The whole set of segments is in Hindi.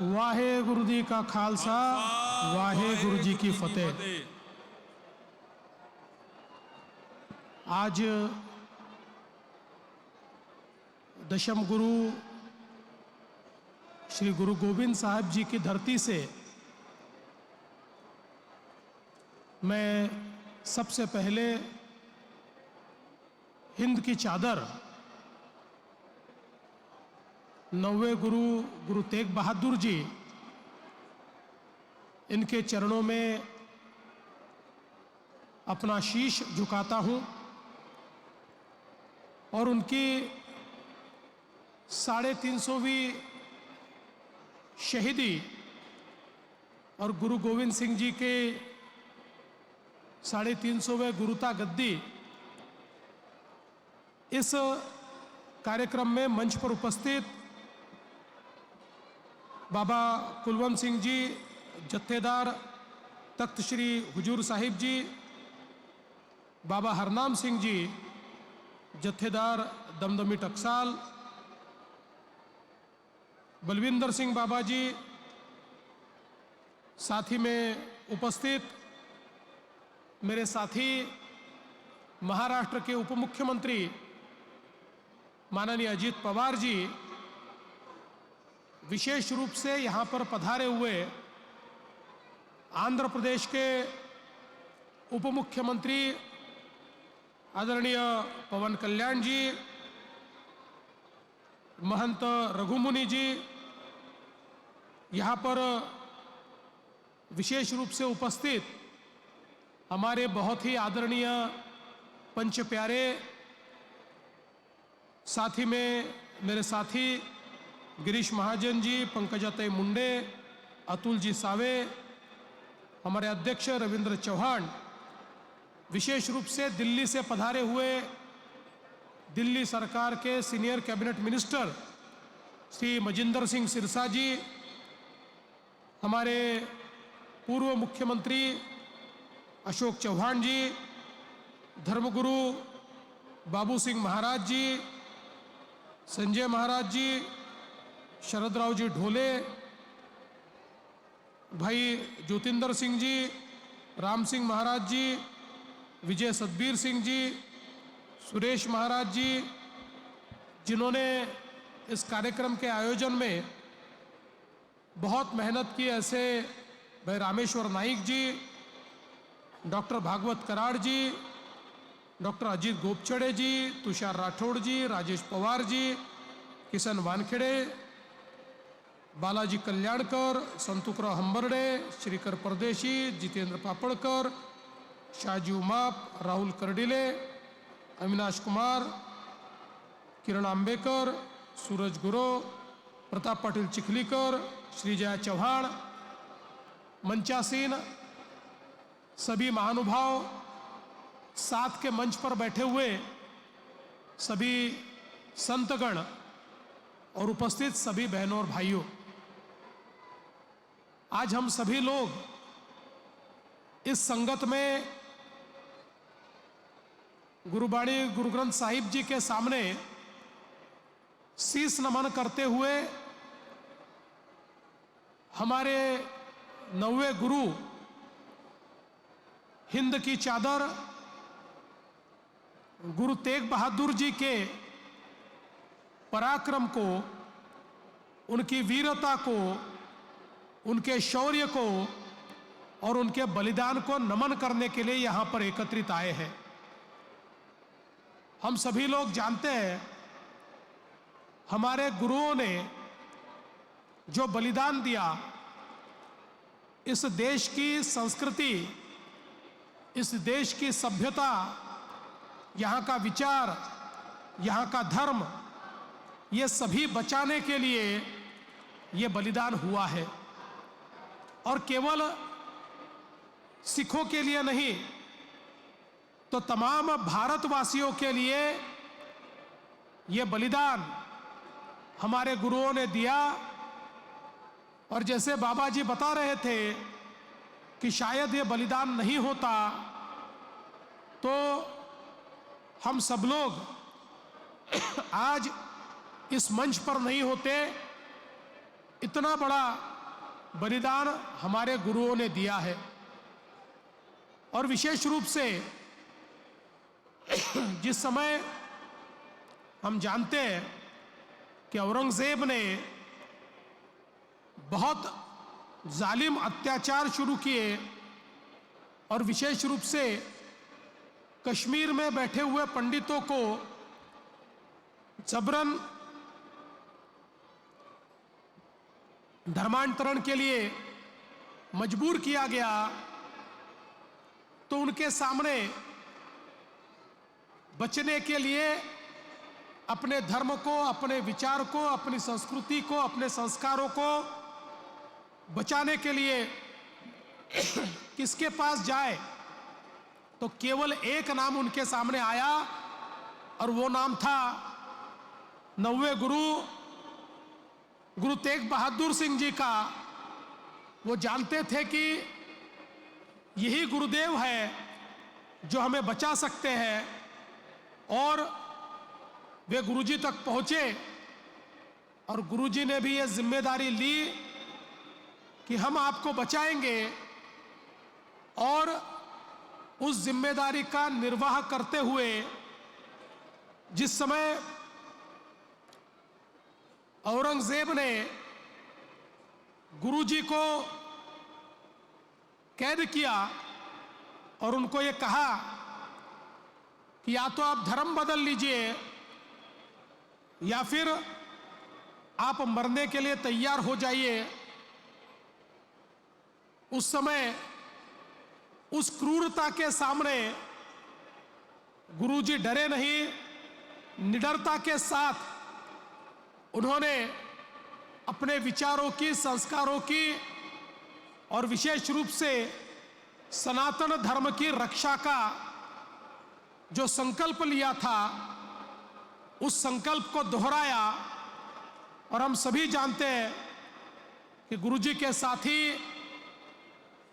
वाहे गुरु जी का खालसा, वाहे गुरु जी की फतेह। आज दशम गुरु श्री गुरु गोविंद साहब जी की धरती से मैं सबसे पहले हिंद की चादर नौवे गुरु गुरु तेग बहादुर जी, इनके चरणों में अपना शीश झुकाता हूँ और उनकी 350वीं शहीदी और गुरु गोविंद सिंह जी के 350वें गुरुता गद्दी, इस कार्यक्रम में मंच पर उपस्थित बाबा कुलवंत सिंह जी जत्थेदार तख्त श्री हुजूर साहिब जी, बाबा हरनाम सिंह जी जत्थेदार दमदमी टकसाल, बलविंदर सिंह बाबा जी, साथ ही में उपस्थित मेरे साथी महाराष्ट्र के उप मुख्यमंत्री माननीय अजीत पवार जी, विशेष रूप से यहाँ पर पधारे हुए आंध्र प्रदेश के उप मुख्यमंत्री आदरणीय पवन कल्याण जी, महंत रघुमुनि जी, यहाँ पर विशेष रूप से उपस्थित हमारे बहुत ही आदरणीय पंच प्यारे, साथी में मेरे साथी गिरीश महाजन जी, पंकजाताई मुंडे, अतुल जी सावे, हमारे अध्यक्ष रविंद्र चौहान, विशेष रूप से दिल्ली से पधारे हुए दिल्ली सरकार के senior cabinet minister Shri Manjinder Singh Sirsa ji, हमारे पूर्व मुख्यमंत्री अशोक चौहान जी, धर्मगुरु बाबू सिंह महाराज जी, संजय महाराज जी, शरदराव जी ढोले, भाई ज्योतिंदर सिंह जी, राम सिंह महाराज जी, विजय सतबीर सिंह जी, सुरेश महाराज जी, जिन्होंने इस कार्यक्रम के आयोजन में बहुत मेहनत की, ऐसे भाई रामेश्वर नाइक जी, डॉक्टर भागवत कराड़ जी, डॉक्टर अजीत गोपचड़े जी, तुषार राठौड़ जी, राजेश पवार जी, किशन वानखेड़े, बालाजी कल्याणकर, संतुकराव हंबर्डे, श्रीकर परदेशी, जितेंद्र पापड़कर, शाहजी उमाप, राहुल करडिले, अविनाश कुमार, किरण आंबेकर, सूरज गुरो, प्रताप पाटिल चिखलीकर, श्रीजया चौहान, मंचासीन सभी महानुभाव, साथ के मंच पर बैठे हुए सभी संतगण और उपस्थित सभी बहनों और भाइयों, आज हम सभी लोग इस संगत में गुरुबाणी गुरु ग्रंथ साहिब जी के सामने शीश नमन करते हुए हमारे नौवे गुरु हिंद की चादर गुरु तेग बहादुर जी के पराक्रम को, उनकी वीरता को, उनके शौर्य को और उनके बलिदान को नमन करने के लिए यहाँ पर एकत्रित आए हैं। हम सभी लोग जानते हैं हमारे गुरुओं ने जो बलिदान दिया, इस देश की संस्कृति, इस देश की सभ्यता, यहाँ का विचार, यहाँ का धर्म, ये सभी बचाने के लिए ये बलिदान हुआ है। और केवल सिखों के लिए नहीं, तो तमाम भारतवासियों के लिए ये बलिदान हमारे गुरुओं ने दिया। और जैसे बाबा जी बता रहे थे कि शायद ये बलिदान नहीं होता तो हम सब लोग आज इस मंच पर नहीं होते। इतना बड़ा बलिदान हमारे गुरुओं ने दिया है। और विशेष रूप से जिस समय हम जानते हैं कि औरंगजेब ने बहुत जालिम अत्याचार शुरू किए और विशेष रूप से कश्मीर में बैठे हुए पंडितों को जबरन धर्मांतरण के लिए मजबूर किया गया, तो उनके सामने बचने के लिए अपने धर्म को, अपने विचार को, अपनी संस्कृति को, अपने संस्कारों को बचाने के लिए किसके पास जाए, तो केवल एक नाम उनके सामने आया और वो नाम था 9वें गुरु तेग बहादुर सिंह जी का। वो जानते थे कि यही गुरुदेव है जो हमें बचा सकते हैं, और वे गुरुजी तक पहुंचे और गुरुजी ने भी ये जिम्मेदारी ली कि हम आपको बचाएंगे, और उस जिम्मेदारी का निर्वाह करते हुए जिस समय औरंगजेब ने गुरुजी को कैद किया और उनको ये कहा कि या तो आप धर्म बदल लीजिए या फिर आप मरने के लिए तैयार हो जाइए, उस समय उस क्रूरता के सामने गुरुजी डरे नहीं, निडरता के साथ उन्होंने अपने विचारों की, संस्कारों की और विशेष रूप से सनातन धर्म की रक्षा का जो संकल्प लिया था, उस संकल्प को दोहराया। और हम सभी जानते हैं कि गुरुजी के साथी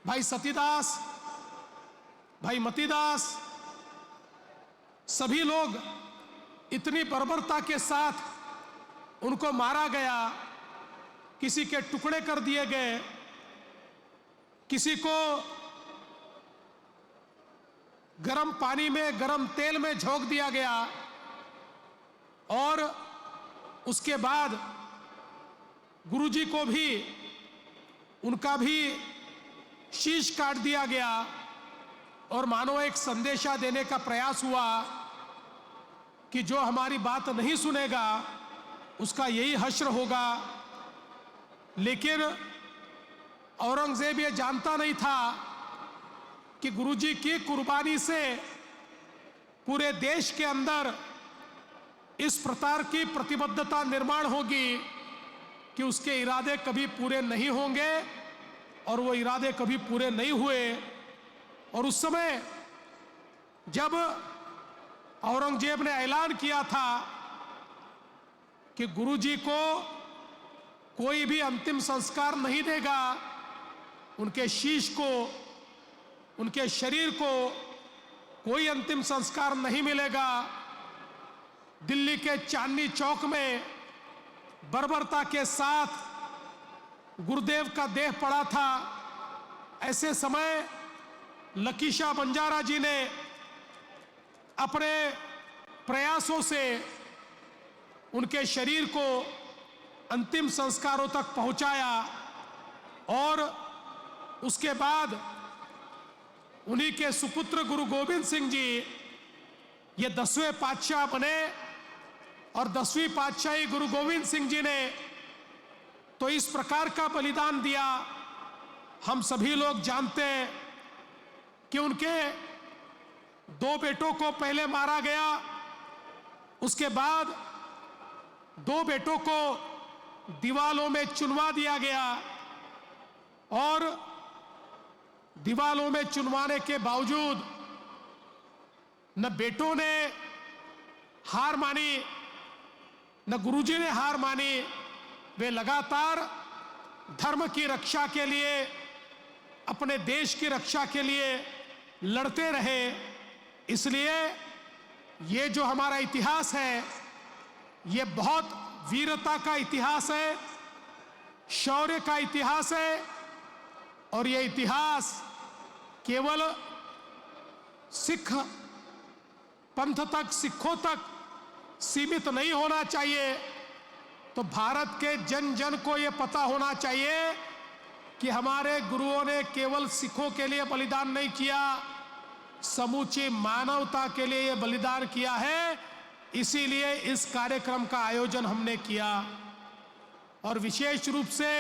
भाई सतीदास, भाई मतीदास, सभी लोग इतनी बर्बरता के साथ उनको मारा गया, किसी के टुकड़े कर दिए गए, किसी को गरम पानी में, गरम तेल में झोंक दिया गया, और उसके बाद गुरुजी को भी, उनका भी शीश काट दिया गया, और मानो एक संदेशा देने का प्रयास हुआ कि जो हमारी बात नहीं सुनेगा उसका यही हश्र होगा। लेकिन औरंगजेब ये जानता नहीं था कि गुरुजी की कुर्बानी से पूरे देश के अंदर इस प्रकार की प्रतिबद्धता निर्माण होगी कि उसके इरादे कभी पूरे नहीं होंगे, और वो इरादे कभी पूरे नहीं हुए। और उस समय जब औरंगजेब ने ऐलान किया था कि गुरुजी को कोई भी अंतिम संस्कार नहीं देगा, उनके शीश को, उनके शरीर को कोई अंतिम संस्कार नहीं मिलेगा, दिल्ली के चांदनी चौक में बर्बरता के साथ गुरुदेव का देह पड़ा था। ऐसे समय लकीशा बंजारा जी ने अपने प्रयासों से उनके शरीर को अंतिम संस्कारों तक पहुंचाया, और उसके बाद उन्हीं के सुपुत्र गुरु गोविंद सिंह जी ये 10वें पातशाह बने, और 10वीं पातशाही गुरु गोविंद सिंह जी ने तो इस प्रकार का बलिदान दिया। हम सभी लोग जानते हैं कि उनके 2 बेटों को पहले मारा गया, उसके बाद 2 बेटों को दीवालों में चुनवा दिया गया, और दीवालों में चुनवाने के बावजूद न बेटों ने हार मानी, न गुरुजी ने हार मानी। वे लगातार धर्म की रक्षा के लिए, अपने देश की रक्षा के लिए लड़ते रहे। इसलिए ये जो हमारा इतिहास है, ये बहुत वीरता का इतिहास है, शौर्य का इतिहास है और ये इतिहास केवल सिख पंथ तक, सिखों तक सीमित नहीं होना चाहिए। तो भारत के जन जन को ये पता होना चाहिए कि हमारे गुरुओं ने केवल सिखों के लिए बलिदान नहीं किया, समूची मानवता के लिए ये बलिदान किया है। इसीलिए इस कार्यक्रम का आयोजन हमने किया। और विशेष रूप से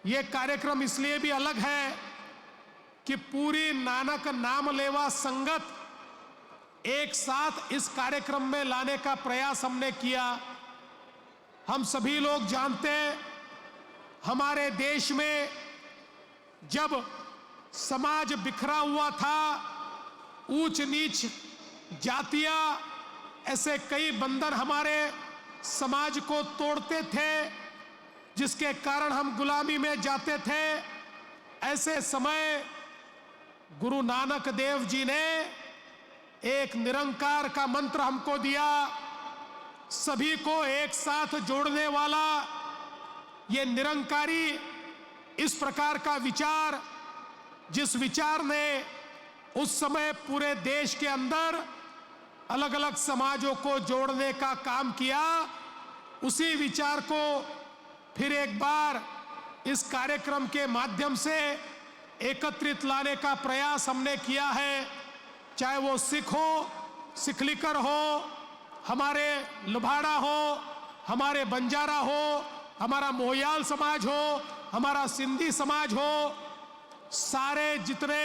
ये कार्यक्रम इसलिए भी अलग है कि पूरी नानक नाम लेवा संगत एक साथ इस कार्यक्रम में लाने का प्रयास हमने किया। हम सभी लोग जानते हैं, हमारे देश में जब समाज बिखरा हुआ था, ऊंच नीच जातियां, ऐसे कई बंधन हमारे समाज को तोड़ते थे, जिसके कारण हम गुलामी में जाते थे। ऐसे समय गुरु नानक देव जी ने एक निरंकार का मंत्र हमको दिया, सभी को एक साथ जोड़ने वाला। ये निरंकारी इस प्रकार का विचार, जिस विचार ने उस समय पूरे देश के अंदर अलग अलग समाजों को जोड़ने का काम किया, उसी विचार को फिर एक बार इस कार्यक्रम के माध्यम से एकत्रित लाने का प्रयास हमने किया है। चाहे वो सिख हो, सिखलिकर हो, हमारे लुभाड़ा हो, हमारे बंजारा हो, हमारा मोहयाल समाज हो, हमारा सिंधी समाज हो, सारे जितने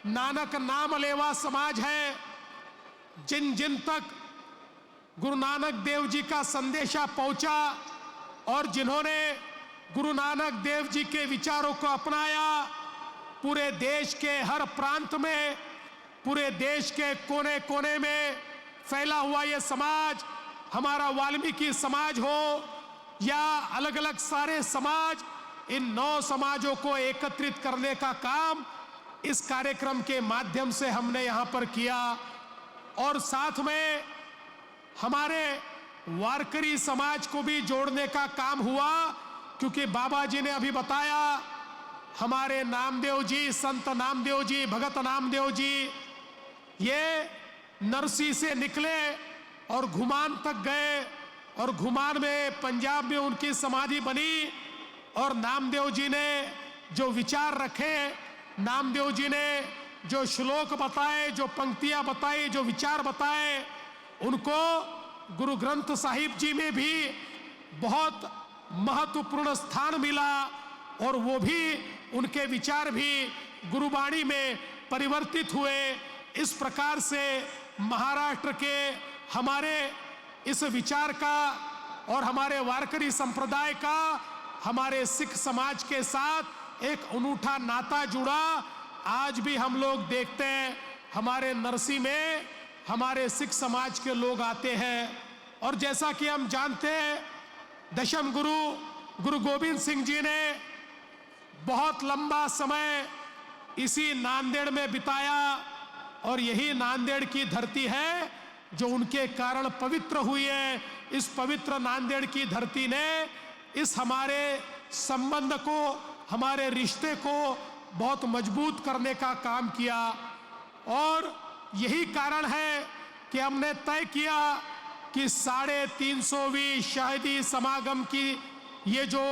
नानक नाम लेवा समाज है, जिन जिन तक गुरु नानक देव जी का संदेशा पहुंचा और जिन्होंने गुरु नानक देव जी के विचारों को अपनाया, पूरे देश के हर प्रांत में, पूरे देश के कोने कोने में फैला हुआ ये समाज, हमारा वाल्मीकि समाज हो या अलग अलग सारे समाज, इन 9 समाजों को एकत्रित करने का काम इस कार्यक्रम के माध्यम से हमने यहां पर किया। और साथ में हमारे वारकरी समाज को भी जोड़ने का काम हुआ, क्योंकि बाबा जी ने अभी बताया, हमारे नामदेव जी, संत नामदेव जी, भगत नामदेव जी, ये नरसी से निकले और घुमान तक गए और घुमान में पंजाब में उनकी समाधि बनी। और नामदेव जी ने जो विचार रखे, नामदेव जी ने जो श्लोक बताए, जो पंक्तियां बताई, जो विचार बताए, उनको गुरु ग्रंथ साहिब जी में भी बहुत महत्वपूर्ण स्थान मिला और वो भी, उनके विचार भी गुरुवाणी में परिवर्तित हुए। इस प्रकार से महाराष्ट्र के हमारे इस विचार का और हमारे वारकरी संप्रदाय का हमारे सिख समाज के साथ एक अनूठा नाता जुड़ा। आज भी हम लोग देखते हैं, हमारे नरसी में हमारे सिख समाज के लोग आते हैं। और जैसा कि हम जानते हैं, दशम गुरु गुरु गोविंद सिंह जी ने बहुत लंबा समय इसी नांदेड़ में बिताया और यही नांदेड़ की धरती है जो उनके कारण पवित्र हुई है। इस पवित्र नांदेड़ की धरती ने इस हमारे संबंध को, हमारे रिश्ते को बहुत मजबूत करने का काम किया। और यही कारण है कि हमने तय किया कि 350वीं शहीदी समागम की ये जो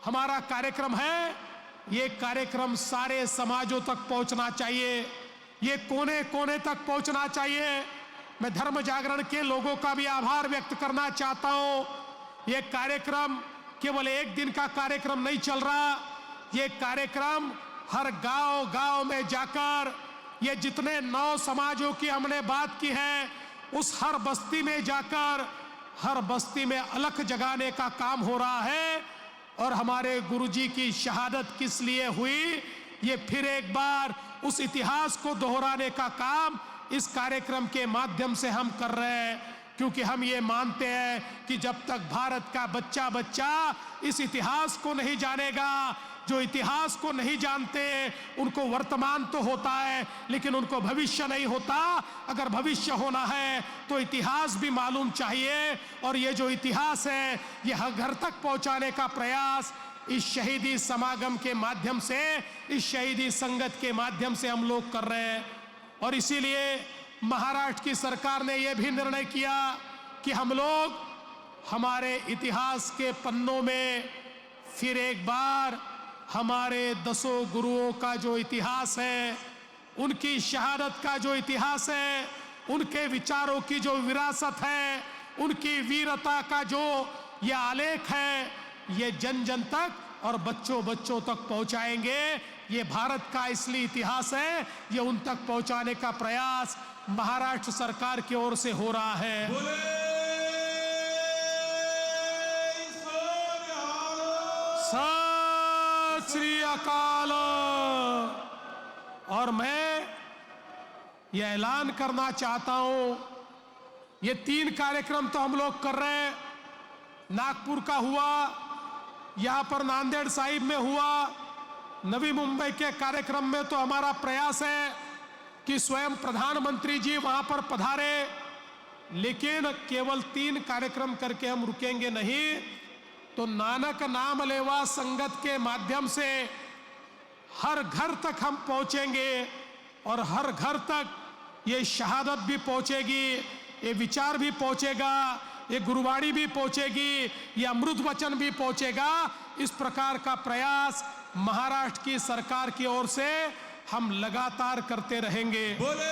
हमारा कार्यक्रम है, ये कार्यक्रम सारे समाजों तक पहुंचना चाहिए, ये कोने कोने तक पहुंचना चाहिए। मैं धर्म जागरण के लोगों का भी आभार व्यक्त करना चाहता हूं। ये कार्यक्रम केवल एक दिन का कार्यक्रम नहीं चल रहा, ये कार्यक्रम हर गांव गांव में जाकर, ये जितने 9 समाजों की हमने बात की है, उस हर बस्ती में जाकर हर बस्ती में अलख जगाने का काम हो रहा है। और हमारे गुरुजी की शहादत किस लिए हुई, ये फिर एक बार उस इतिहास को दोहराने का काम इस कार्यक्रम के माध्यम से हम कर रहे हैं। क्योंकि हम ये मानते हैं कि जब तक भारत का बच्चा बच्चा इस इतिहास को नहीं जानेगा, जो इतिहास को नहीं जानते उनको वर्तमान तो होता है लेकिन उनको भविष्य नहीं होता। अगर भविष्य होना है तो इतिहास भी मालूम चाहिए। और ये जो इतिहास है, ये हर घर तक पहुंचाने का प्रयास इस शहीदी समागम के माध्यम से, इस शहीदी संगत के माध्यम से हम लोग कर रहे हैं। और इसीलिए महाराष्ट्र की सरकार ने यह भी निर्णय किया कि हम लोग हमारे इतिहास के पन्नों में फिर एक बार हमारे 10 गुरुओं का जो इतिहास है, उनकी शहादत का जो इतिहास है, उनके विचारों की जो विरासत है, उनकी वीरता का जो ये आलेख है, ये जन जन तक और बच्चों बच्चों तक पहुंचाएंगे। ये भारत का इसलिए इतिहास है, ये उन तक पहुंचाने का प्रयास महाराष्ट्र सरकार की ओर से हो रहा है। सत श्री अकाल। और मैं ये ऐलान करना चाहता हूं, ये 3 कार्यक्रम तो हम लोग कर रहे हैं। नागपुर का हुआ, यहां पर नांदेड़ साहिब में हुआ, नवी मुंबई के कार्यक्रम में तो हमारा प्रयास है कि स्वयं प्रधानमंत्री जी वहां पर पधारे। लेकिन केवल 3 कार्यक्रम करके हम रुकेंगे नहीं, तो नानक नाम लेवा संगत के माध्यम से हर घर तक हम पहुंचेंगे और हर घर तक ये शहादत भी पहुंचेगी, ये विचार भी पहुंचेगा, ये गुरुवाणी भी पहुंचेगी, ये अमृत वचन भी पहुंचेगा। इस प्रकार का प्रयास महाराष्ट्र की सरकार की ओर से हम लगातार करते रहेंगे। बोले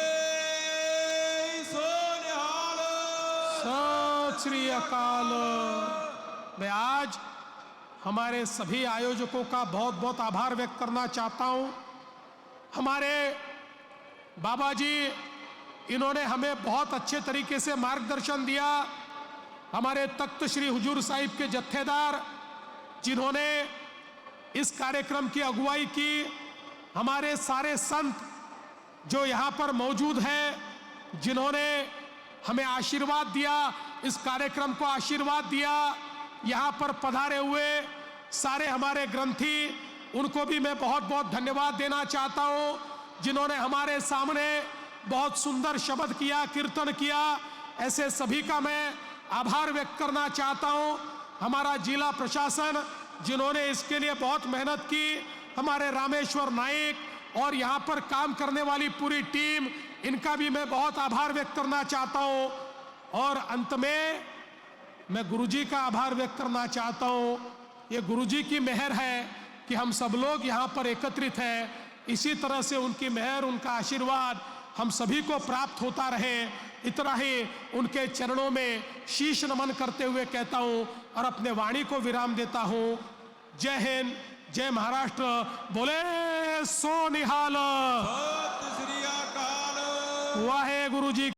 सोनिहाल। सत श्री अकाल। मैं आज हमारे सभी आयोजकों का बहुत बहुत आभार व्यक्त करना चाहता हूं। हमारे बाबा जी, इन्होंने हमें बहुत अच्छे तरीके से मार्गदर्शन दिया। हमारे तख्त श्री हुजूर साहिब के जत्थेदार, जिन्होंने इस कार्यक्रम की अगुवाई की, हमारे सारे संत जो यहाँ पर मौजूद हैं, जिन्होंने हमें आशीर्वाद दिया, इस कार्यक्रम को आशीर्वाद दिया, यहाँ पर पधारे हुए सारे हमारे ग्रंथी, उनको भी मैं बहुत बहुत धन्यवाद देना चाहता हूँ, जिन्होंने हमारे सामने बहुत सुंदर शब्द किया, कीर्तन किया। ऐसे सभी का मैं आभार व्यक्त करना चाहता हूँ। हमारा जिला प्रशासन, जिन्होंने इसके लिए बहुत मेहनत की, हमारे रामेश्वर नाइक और यहाँ पर काम करने वाली पूरी टीम, इनका भी मैं बहुत आभार व्यक्त करना चाहता हूँ। और अंत में मैं गुरुजी का आभार व्यक्त करना चाहता हूँ। ये गुरुजी की मेहर है कि हम सब लोग यहाँ पर एकत्रित हैं। इसी तरह से उनकी मेहर, उनका आशीर्वाद हम सभी को प्राप्त होता रहे, इतना ही उनके चरणों में शीश नमन करते हुए कहता हूँ और अपने वाणी को विराम देता हूँ। जय हिंद, जय महाराष्ट्र। बोले सोनिहाल। सत श्री अकाल। वाहे गुरुजी।